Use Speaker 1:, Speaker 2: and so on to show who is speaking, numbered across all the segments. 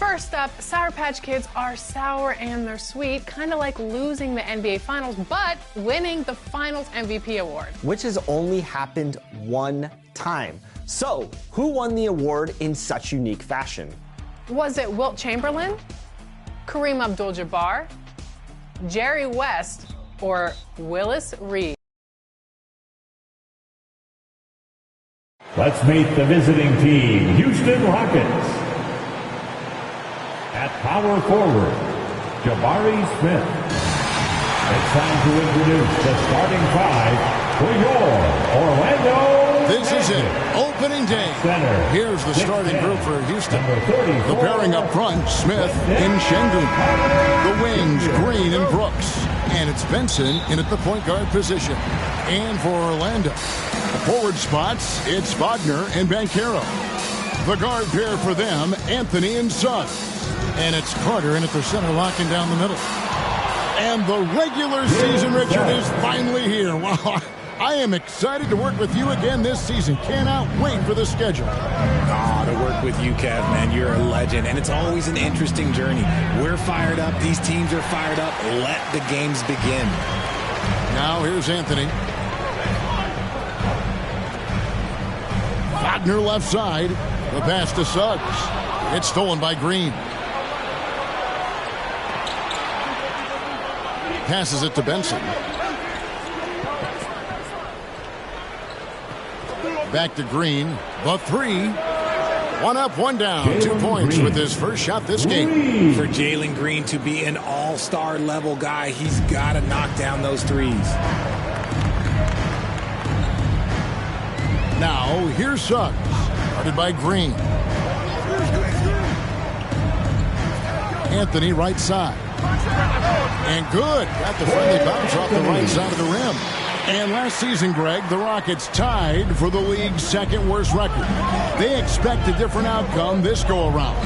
Speaker 1: First up, Sour Patch Kids are sour and they're sweet, kind of like losing the NBA Finals, but winning the Finals MVP award.
Speaker 2: Which has only happened one time. So, who won the award in such unique fashion?
Speaker 1: Was it Wilt Chamberlain, Kareem Abdul-Jabbar, Jerry West, or Willis Reed?
Speaker 3: Let's meet the visiting team, Houston Rockets. At power forward, Jabari Smith. It's time to introduce the starting five for your Orlando
Speaker 4: This is it,
Speaker 3: Magic.
Speaker 4: opening day.
Speaker 3: Center,
Speaker 4: Here's the starting
Speaker 3: 6'10",
Speaker 4: group for Houston.
Speaker 3: number 34,
Speaker 4: The pairing up front, Smith and Şengün. The wings, Green and Brooks. And it's Benson in at the point guard position. And for Orlando, forward spots, it's Wagner and Banchero. The guard pair for them, Anthony and Suggs. And it's Carter in at the center, locking down the middle. And the regular season, Richard, is finally here. Wow, I am excited to work with you again this season. Cannot wait for the schedule.
Speaker 5: To work with you, Kev, man. You're a legend, and it's always an interesting journey. We're fired up. These teams are fired up. Let the games begin.
Speaker 4: Now here's Anthony. Wagner left side. The pass to Suggs. It's stolen by Green. Passes it to Benson. Back to Green. The three. One up, one down. 2 points with his first shot this game.
Speaker 5: For Jalen Green to be an all-star level guy, he's got to knock down those threes.
Speaker 4: Now, here's Suggs. Guarded by Green. Anthony right side. And good. Got the friendly bounce off the right side of the rim. And last season, Greg, the Rockets tied for the league's second worst record. They expect a different outcome this go-around.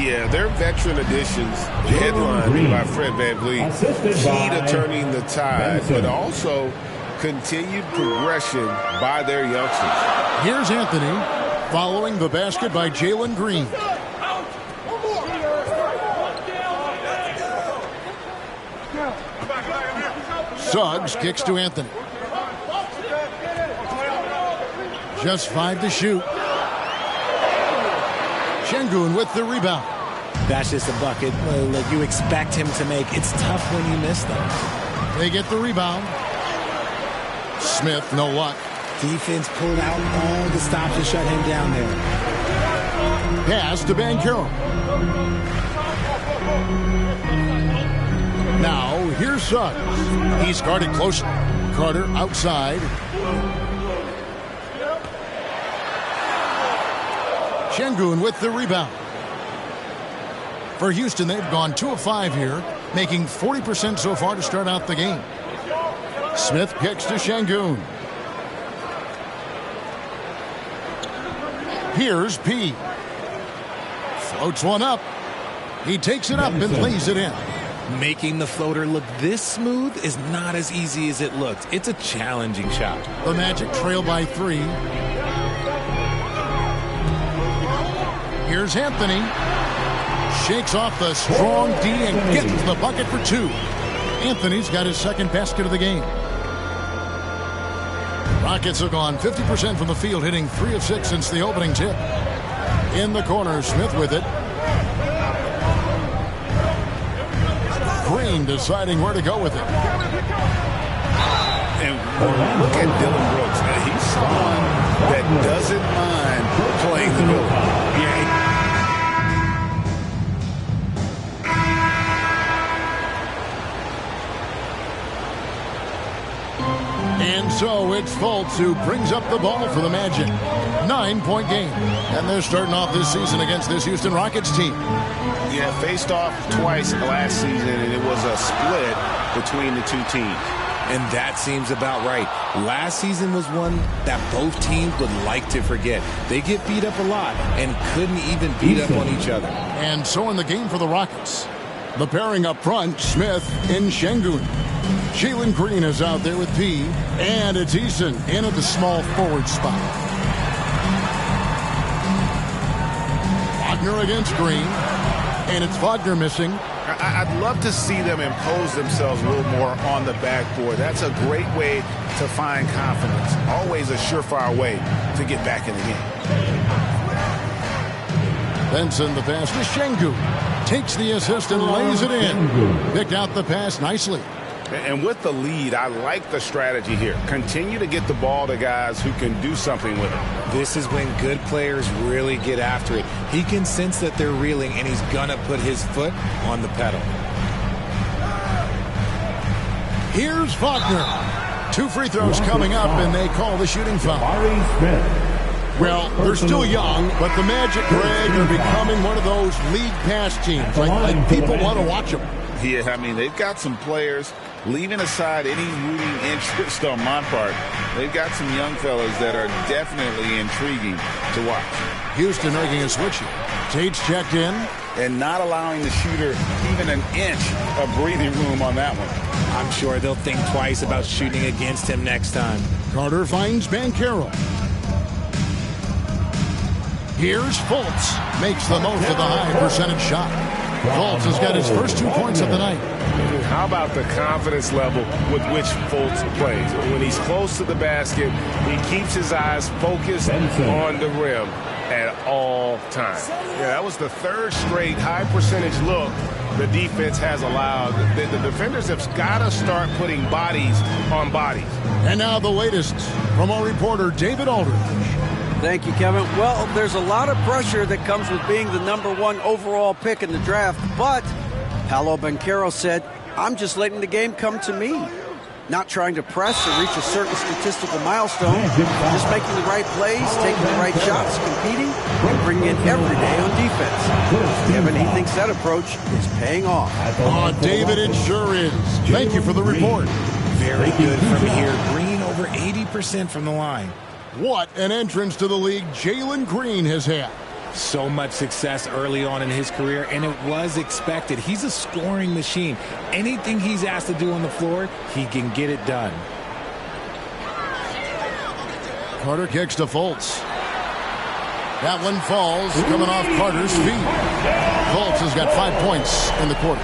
Speaker 6: Yeah, their veteran additions, headlined by Fred VanVleet, key to turning the tide, but also continued progression by their youngsters.
Speaker 4: Here's Anthony following the basket by Jalen Green. Suggs kicks to Anthony. Just 5 to shoot. Şengün with the rebound.
Speaker 5: That's just a bucket that you expect him to make. It's tough when you miss them.
Speaker 4: They get the rebound. Smith, no luck.
Speaker 5: Defense pulled out all the stops to shut him down there.
Speaker 4: Pass to Banchero. Now, here's Suggs. He's guarded close. Carter outside. Şengün with the rebound. For Houston, they've gone 2 of 5 here, making 40% so far to start out the game. Smith kicks to Şengün. Here's P. Floats one up. He takes it up and lays it in.
Speaker 5: Making the floater look this smooth is not as easy as it looked. It's a challenging shot.
Speaker 4: The Magic trail by 3. Here's Anthony. Shakes off the strong D and gets the bucket for 2. Anthony's got his second basket of the game. Rockets have gone 50% from the field, hitting 3 of 6 since the opening tip. In the corner, Smith with it. Green deciding where to go with it.
Speaker 6: And look at Dillon Brooks. He's someone that doesn't mind playing the middle.
Speaker 4: And so it's Fultz who brings up the ball for the Magic. 9-point game. And they're starting off this season against this Houston Rockets team.
Speaker 6: Yeah, faced off twice last season, and it was a split between the two teams.
Speaker 5: And that seems about right. Last season was one that both teams would like to forget. They get beat up a lot and couldn't even beat up on each other.
Speaker 4: And so in the game for the Rockets, the pairing up front, Smith and Şengün. Jalen Green is out there with P. And it's Eason in at the small forward spot. Wagner against Green. And it's Wagner missing.
Speaker 6: I'd love to see them impose themselves a little more on the backboard. That's a great way to find confidence. Always a surefire way to get back in the game.
Speaker 4: Benson, the pass to Şengün. Takes the assist and lays it in. Picked out the pass nicely.
Speaker 6: And with the lead, I like the strategy here. Continue to get the ball to guys who can do something with it.
Speaker 5: This is when good players really get after it. He can sense that they're reeling, and he's going to put his foot on the pedal.
Speaker 4: Here's Wagner. 2 free throws coming up, and they call the shooting foul.
Speaker 3: Jabari Smith.
Speaker 4: Well, they're still young, but the Magic, Greg, are becoming one of those league pass teams. Like people want to watch them.
Speaker 6: Yeah, I mean, they've got some players, leaving aside any rooting interest on my part, they've got some young fellas that are definitely intriguing to watch.
Speaker 4: Houston making a switch here. Tate's checked in.
Speaker 6: And not allowing the shooter even an inch of breathing room on that one.
Speaker 5: I'm sure they'll think twice about shooting against him next time.
Speaker 4: Carter finds Banchero. Here's Fultz. Makes the most of the high percentage shot. Fultz has got his first 2 points of the night.
Speaker 6: How about the confidence level with which Fultz plays? When he's close to the basket, he keeps his eyes focused on the rim at all times. Yeah, that was the 3rd straight high percentage look the defense has allowed. The defenders have got to start putting bodies on bodies.
Speaker 4: And now the latest from our reporter, David Aldridge.
Speaker 7: Thank you, Kevin. Well, there's a lot of pressure that comes with being the #1 overall pick in the draft, but Paolo Banchero said, I'm just letting the game come to me. Not trying to press or reach a certain statistical milestone, just making the right plays, taking the right shots, competing, and bringing it every day on defense. Kevin, he thinks that approach is paying off.
Speaker 4: Oh, David, it sure is. Thank you for the report.
Speaker 5: Very good from here. Green over 80% from the line.
Speaker 4: What an entrance to the league Jalen Green has had.
Speaker 5: So much success early on in his career, and it was expected. He's a scoring machine. Anything he's asked to do on the floor, he can get it done.
Speaker 4: Carter kicks to Fultz. That one falls, coming off Carter's feet. Fultz has got 5 points in the quarter.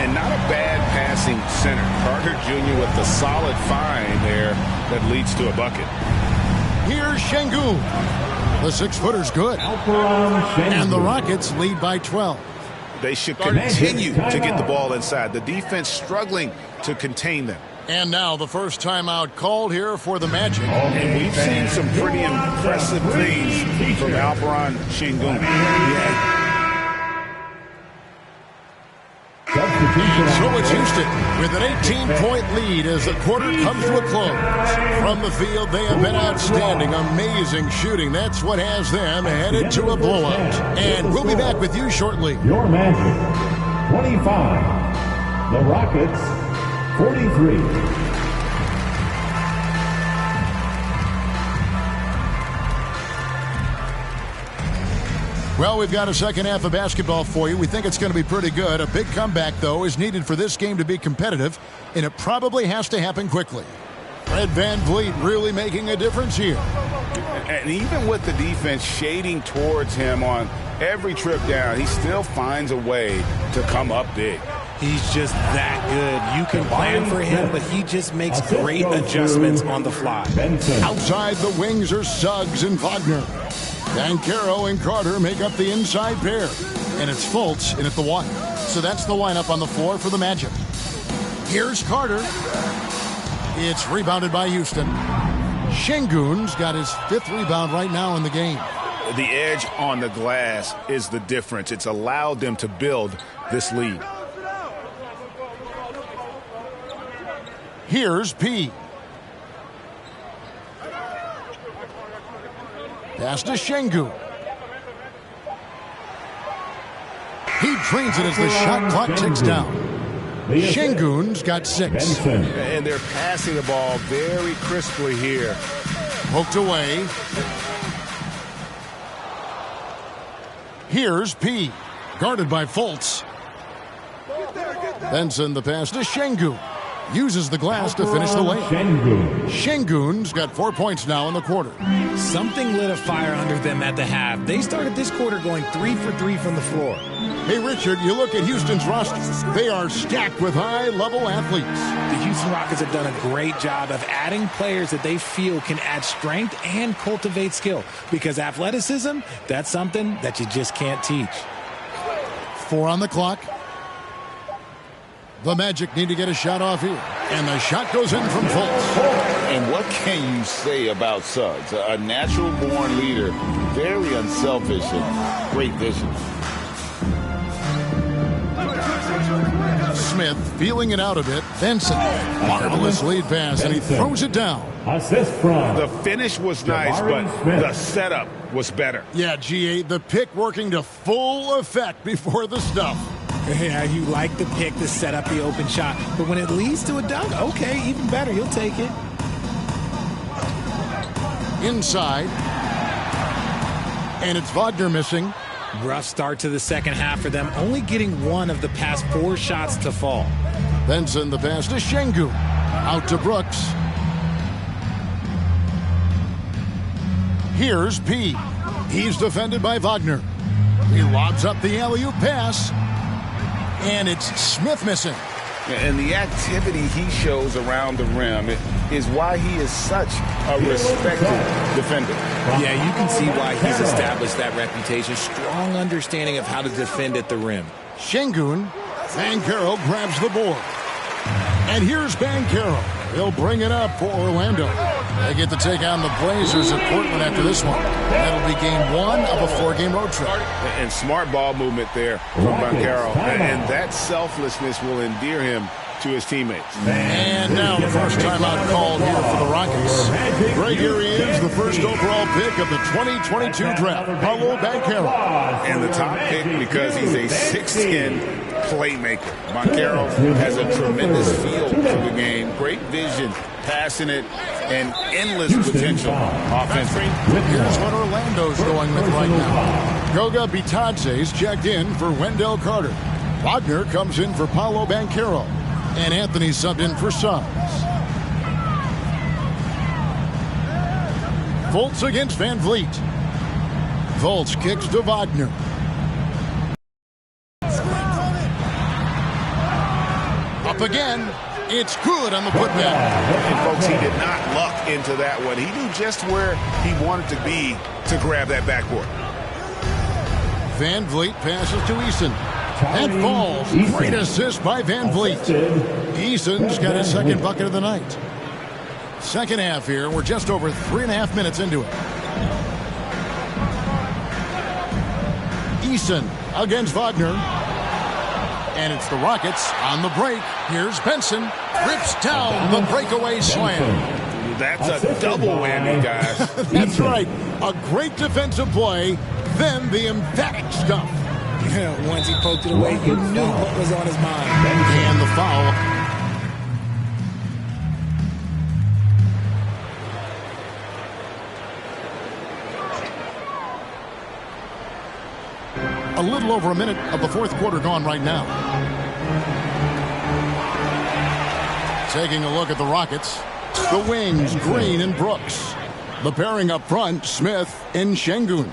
Speaker 6: And not a bad passing center. Carter Jr. with the solid find there that leads to a bucket.
Speaker 4: Here's Şengün. The 6-footer's good. And the Rockets lead by 12.
Speaker 6: They should continue to get the ball inside. The defense struggling to contain them.
Speaker 4: And now the first timeout called here for the Magic.
Speaker 6: And we've seen some pretty impressive things from Alperen Şengün. Yeah.
Speaker 4: So it's Houston with an 18-point lead as the quarter comes to a close. From the field, they have been outstanding, amazing shooting. That's what has them headed to a blowout. And we'll be back with you shortly.
Speaker 3: Your Magic, 25. The Rockets, 43.
Speaker 4: Well, we've got a second half of basketball for you. We think it's going to be pretty good. A big comeback, though, is needed for this game to be competitive, and it probably has to happen quickly. Fred VanVleet really making a difference here.
Speaker 6: And even with the defense shading towards him on every trip down, he still finds a way to come up big.
Speaker 5: He's just that good. You can plan for him, but he just makes great adjustments on the fly.
Speaker 4: Outside the wings are Suggs and Wagner. Banchero and Carter make up the inside pair. And it's Fultz in at the 1. So that's the lineup on the floor for the Magic. Here's Carter. It's rebounded by Houston. Şengün's got his 5th rebound right now in the game.
Speaker 6: The edge on the glass is the difference. It's allowed them to build this lead.
Speaker 4: Here's P. Pass to Şengün. He drains it as the shot clock ticks down. Şengün's got 6.
Speaker 6: And they're passing the ball very crisply here.
Speaker 4: Poked away. Here's P. Guarded by Fultz. Benson the pass to Şengün. uses the glass to finish the layup. Şengün's got 4 points now in the quarter.
Speaker 5: Something lit a fire under them at the half. They started this quarter going 3 for 3 from the floor.
Speaker 4: Hey, Richard, you look at Houston's roster. They are stacked with high-level athletes.
Speaker 5: The Houston Rockets have done a great job of adding players that they feel can add strength and cultivate skill. Because athleticism, that's something that you just can't teach.
Speaker 4: 4 on the clock. The Magic need to get a shot off here. And the shot goes in from Fultz.
Speaker 6: And what can you say about Suggs? A natural-born leader, very unselfish and great vision.
Speaker 4: Smith feeling it out a bit. Benson, marvelous lead pass, and he throws it down.
Speaker 3: Assist from
Speaker 6: The finish was nice, but the setup was better.
Speaker 4: Yeah, GA, the pick working to full effect before the stuff.
Speaker 5: Yeah, you like the pick to set up the open shot. But when it leads to a dunk, okay, even better. You'll take it.
Speaker 4: Inside. And it's Wagner missing.
Speaker 5: Rough start to the second half for them, only getting 1 of the past 4 shots to fall.
Speaker 4: Benson the pass to Şengün. Out to Brooks. Here's P. He's defended by Wagner. He lobs up the alley-oop pass. And it's Smith missing.
Speaker 6: And the activity he shows around the rim is why he is such a respected defender.
Speaker 5: Yeah, you can see why he's established that reputation. Strong understanding of how to defend at the rim.
Speaker 4: Şengün. Banchero grabs the board. And here's Banchero. He'll bring it up for Orlando. They get to take on the Blazers at Portland after this one. That'll be game 1 of a 4-game road trip.
Speaker 6: And smart ball movement there from Banchero. And that selflessness will endear him to his teammates.
Speaker 4: And now the first timeout called here for the Rockets. Right here he is, the first overall pick of the 2022 draft, Paolo Banchero.
Speaker 6: And the top pick because he's a 6'10" playmaker. Banchero has a tremendous feel for the game, great vision, passing it, and endless potential offensively.
Speaker 4: Here's what Orlando's going with right now. Goga Bitadze's checked in for Wendell Carter. Wagner comes in for Paolo Banchero. And Anthony subbed in for Suggs. Fultz against Van Vliet. Fultz kicks to Wagner. Up again. It's good on the putback.
Speaker 6: And folks, he did not luck into that one. He knew just where he wanted to be to grab that backboard.
Speaker 4: Van Vliet passes to Eason. That falls. Great assist by Van Vliet. Eason's got his second bucket of the night. Second half here. We're just over 3.5 minutes into it. Eason against Wagner. And it's the Rockets on the break. Here's Benson. Rips down the breakaway slam.
Speaker 6: That's a double whammy, guys.
Speaker 4: That's right. A great defensive play, then the emphatic stuff.
Speaker 5: Yeah, once he poked it away, you knew what was on his mind.
Speaker 4: And the foul. A little over a minute of the fourth quarter gone right now. Taking a look at the Rockets. The wings, Green and Brooks. The pairing up front, Smith and Şengün.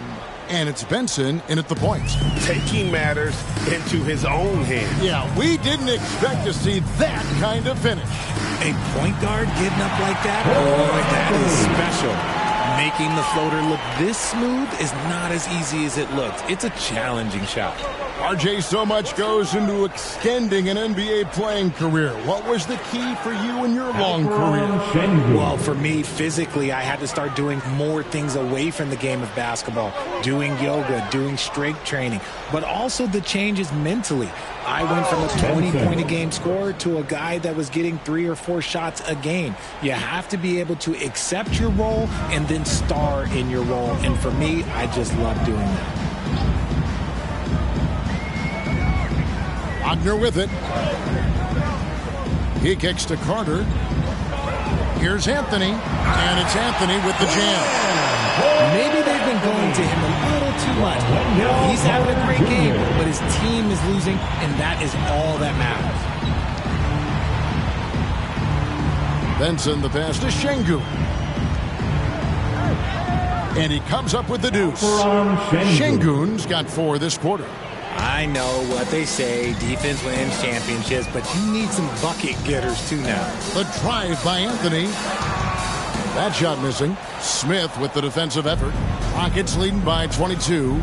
Speaker 4: And it's Benson in at the point.
Speaker 6: Taking matters into his own hands.
Speaker 4: Yeah, we didn't expect to see that kind of finish.
Speaker 5: A point guard getting up like that? Boy, that is special. Making the floater look this smooth is not as easy as it looks. It's a challenging shot.
Speaker 4: RJ, so much goes into extending an NBA playing career. What was the key for you in your long career?
Speaker 5: Well, for me, physically, I had to start doing more things away from the game of basketball. Doing yoga, doing strength training, but also the changes mentally. I went from a 20-point-a-game scorer to a guy that was getting 3 or 4 shots a game. You have to be able to accept your role and then star in your role. And for me, I just love doing that.
Speaker 4: Wagner with it. He kicks to Carter. Here's Anthony. And it's Anthony with the jam.
Speaker 5: Maybe they've been going to him a little too much. He's having a great game, but his team is losing, and that is all that matters.
Speaker 4: Benson, the pass to Şengün. And he comes up with the deuce. Şengün's got 4 this quarter.
Speaker 5: I know what they say, defense wins championships, but you need some bucket getters too now.
Speaker 4: The drive by Anthony. That shot missing. Smith with the defensive effort. Rockets leading by 22.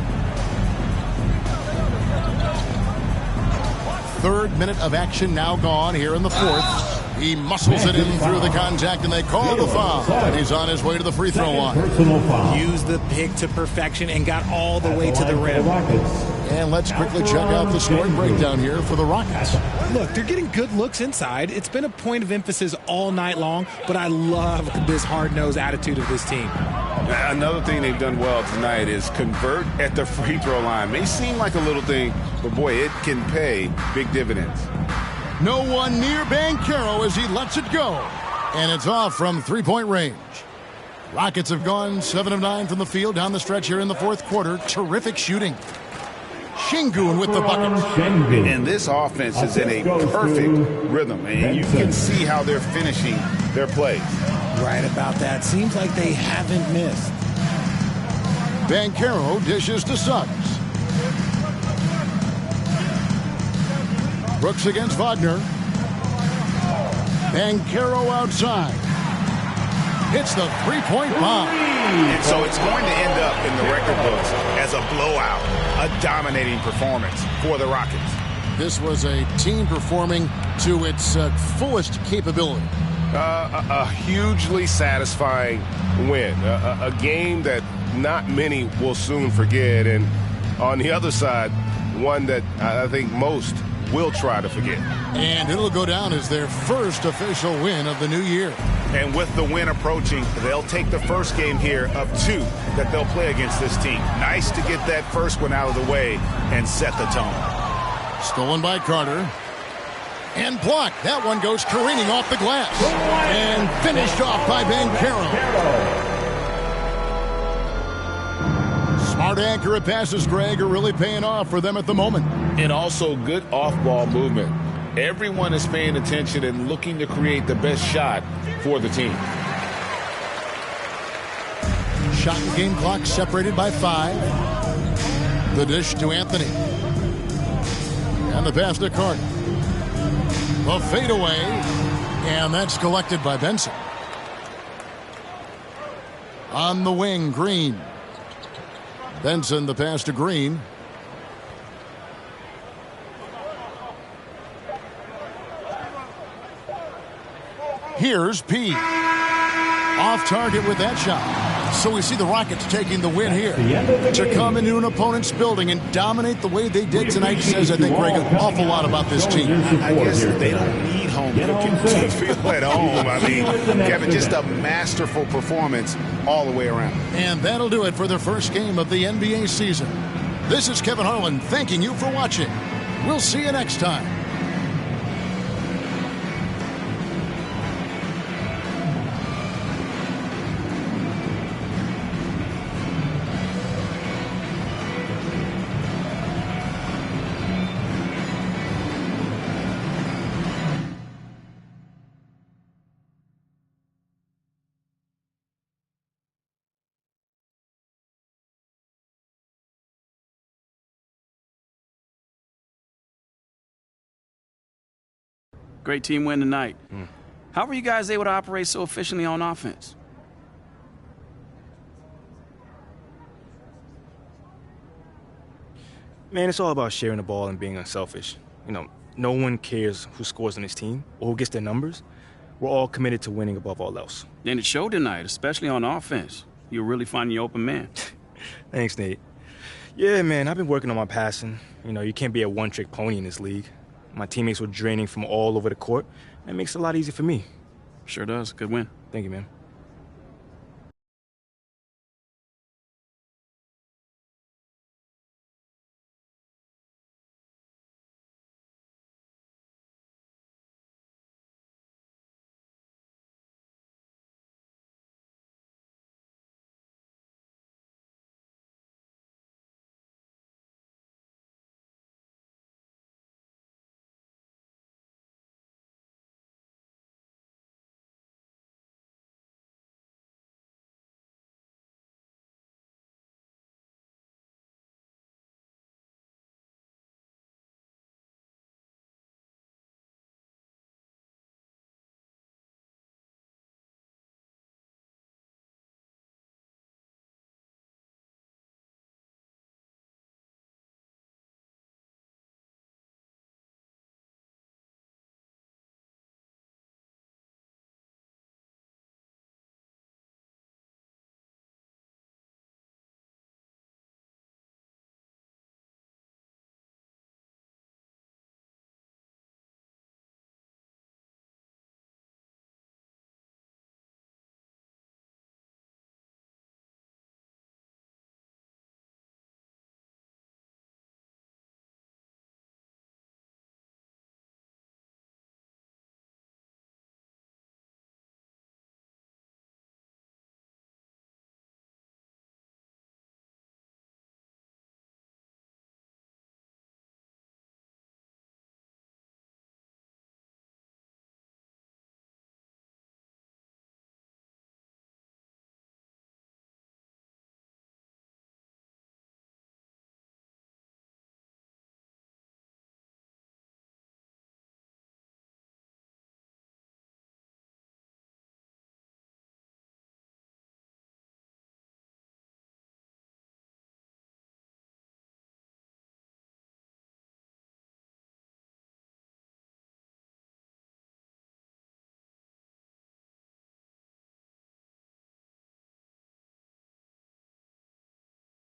Speaker 4: 3rd minute of action now gone here in the 4th. He muscles it in through the contact, and they call the foul. And he's on his way to the free throw line.
Speaker 5: Used the pick to perfection and got all the way to the rim.
Speaker 4: And let's quickly check out the scoring breakdown here for the Rockets.
Speaker 5: Look, they're getting good looks inside. It's been a point of emphasis all night long, but I love this hard-nosed attitude of this team.
Speaker 6: Another thing they've done well tonight is convert at the free throw line. May seem like a little thing, but boy, it can pay big dividends.
Speaker 4: No one near Banchero as he lets it go. And it's off from three-point range. Rockets have gone 7 of 9 from the field down the stretch here in the 4th quarter. Terrific shooting. Şengün with the bucket.
Speaker 6: And this offense is in a perfect rhythm, and you can see how they're finishing their plays.
Speaker 5: Right about that. Seems like they haven't missed.
Speaker 4: Banchero dishes to Suggs. Brooks against Wagner. Banchero outside. Hits the three-point bomb.
Speaker 6: And so it's going to end up in the record books as a blowout, a dominating performance for the Rockets.
Speaker 4: This was a team performing to its fullest capability.
Speaker 6: A hugely satisfying win. A game that not many will soon forget. And on the other side, one that I think most will try to forget.
Speaker 4: And it'll go down as their first official win of the new year.
Speaker 6: And with the win approaching, they'll take the first game here of 2 that they'll play against this team. Nice to get that first one out of the way and set the tone.
Speaker 4: Stolen by Carter. And blocked. That one goes careening off the glass. And finished off by Banchero. Smart, accurate passes, Greg, are really paying off for them at the moment.
Speaker 6: And also good off-ball movement. Everyone is paying attention and looking to create the best shot for the team.
Speaker 4: Shot and game clock separated by 5. The dish to Anthony. And the pass to Carter. The fadeaway. And that's collected by Benson. On the wing, Green. Benson, the pass to Green. Here's P. Off target with that shot. So we see the Rockets taking the win here. To come into an opponent's building and dominate the way they did tonight says, I think, Greg, an awful lot about this team.
Speaker 6: I guess they don't need home cooking to feel at home. I mean, Kevin, just a masterful performance all the way around.
Speaker 4: And that'll do it for the first game of the NBA season. This is Kevin Harlan thanking you for watching. We'll see you next time.
Speaker 8: Great team win tonight. How were you guys able to operate so efficiently on offense?
Speaker 9: Man, it's all about sharing the ball and being unselfish. You know, no one cares who scores on this team or who gets their numbers. We're all committed to winning above all else.
Speaker 8: And it showed tonight, especially on offense. You're really finding your open man.
Speaker 9: Thanks, Nate. Yeah, man, I've been working on my passing. You know, you can't be a one-trick pony in this league. My teammates were draining from all over the court. That makes it a lot easier for me.
Speaker 8: Sure does. Good win.
Speaker 9: Thank you, man.